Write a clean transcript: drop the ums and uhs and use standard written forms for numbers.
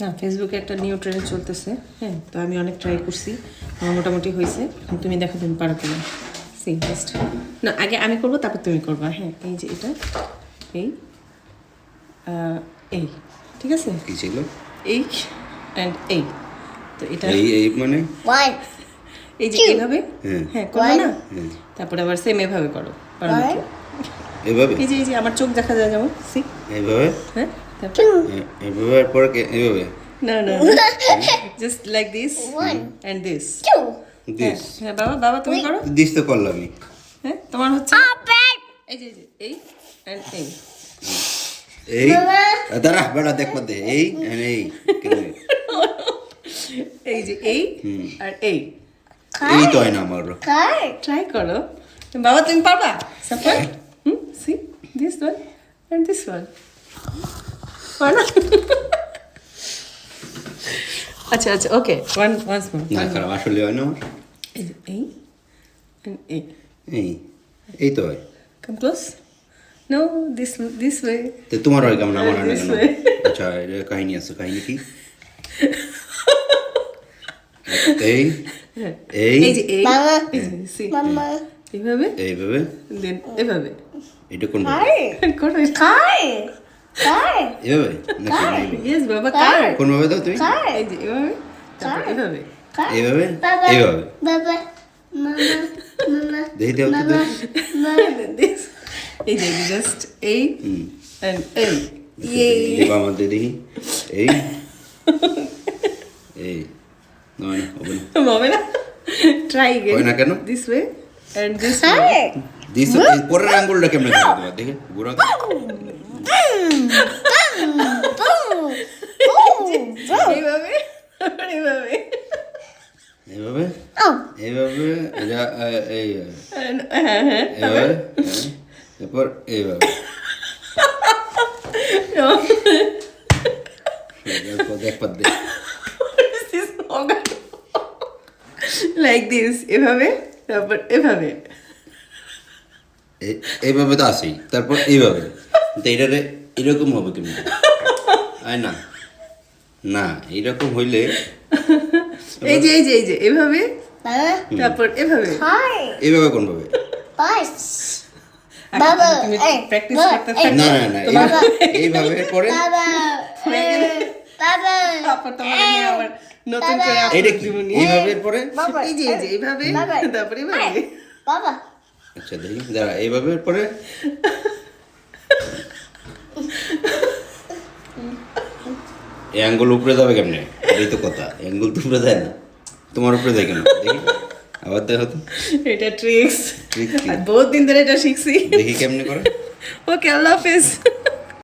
না ফেসবুকে একটা নিউ ট্রেন্ড চলতেছে, হ্যাঁ, তো আমি অনেক ট্রাই করছি, আমার মোটামুটি হয়েছে। তুমি দেখো তুমি পারো কিনা। সি জাস্ট না, আগে আমি করবো তারপর তুমি করবা। হ্যাঁ, এই যে এটা এই এই ঠিক আছে, কি ছিল এই অ্যান্ড এই, তো এটা এই মানে One, এই যে এইভাবে, হ্যাঁ হ্যাঁ করবো না, হ্যাঁ তারপরে আবার সেম এভাবে করো, পারো নাকি? এভাবে এই যে আমার চোখ দেখা যায় যেমন, সি, এইভাবে হ্যাঁ, তারপর two, এইভাবে আর পরে এইভাবে না না just like this and this. two. This হ্যাঁ বাবা, বাবা তুমি করো। দিস তো করলামই হ্যাঁ তোমার হচ্ছে Open. এই যে এই অ্যান্ড এই। এই দাঁড়া বেড়া দেখবা দে এই and এই কেমনে? এই যে এই আর এই, এই তো হয় না আমার Card. ট্রাই করো বাবা, তুমি পারবা suffer. C this one and this one, পারো না? আচ্ছা আচ্ছা ওকে, ওয়ান্স মোর। না খারাপ আসলে হয় না আমার এই যে এই অ্যান্ড এই, এই তো হয় come close. No this way. তো তোমার হয় কেমন আমার হয় না This কেন? way. আচ্ছা এর কাহিনী আছে, কাহিনী কি? এই এই এই যে এই, Mama. এই যে সি, Mama. এইভাবে এইভাবে দেন এভাবে এটা কোন Card. করো। Card. Card. এভাবে নাকি এইভাবে? ইয়েস বাবা, কার কোন ভাবে দাও তুমি এই যে এভাবে, তারপর এভাবে। Card. এইভাবে Baba. এইভাবে Baba. Mama. Mama. দেখি দাও তো Mama. দেখি। And then this. এই যে জাস্ট এই and এই। দেবা আমাদের দেখি এই এই নয় না হবে না হবে না, ট্রাই again. হয় না কেন? This way and this way. Card. This পরের আঙ্গুলটা কেমনে থাকে তোমার দেখে ঘোরা এইভাবে আর এইভাবে। এইভাবে Oh. এইভাবে এটা এই And হ্যাঁ হ্যাঁ এইভাবে তারপর এইভাবে দেখবার দে This is not good. Like this, এভাবে তারপর এভাবে। এইভাবে তো আসেই তারপর এইভাবে তো এইটারে এরকম হবে কেমন আয় না না এইরকম হইলে এই যে এভাবে Mama. তারপর এভাবে। Card. এইভাবে কোন ভাবে Bus. আচ্ছা, বাবা, তুমি এই, প্র্যাকটিস বাবা, করতে এই, থাকো। না না না বাবা। এইভাবে পরে Baba. Baba. তারপর তোমার নিয়ে আবার নতুন করে বাবা। আপলোড এইটা কি দিব নিয়ে। এইভাবে পরে Baba. এই যে এইভাবে বাবা। তারপর এভাবে। Baba. আচ্ছা দেখি দাঁড়া এইভাবে পরে এই আঙ্গুল উপরে যাবে কেমনে এই তো কথা আঙ্গুল তো উপরে যায় না তোমার উপরে যায় কেন দেখি আবার দেখো তো এটা ট্রিক্স, Trick কি? আর বহুত দিন ধরে এটা শিখছি। দেখি কেমনে করে ওকে, আল্লাহ হাফেজ।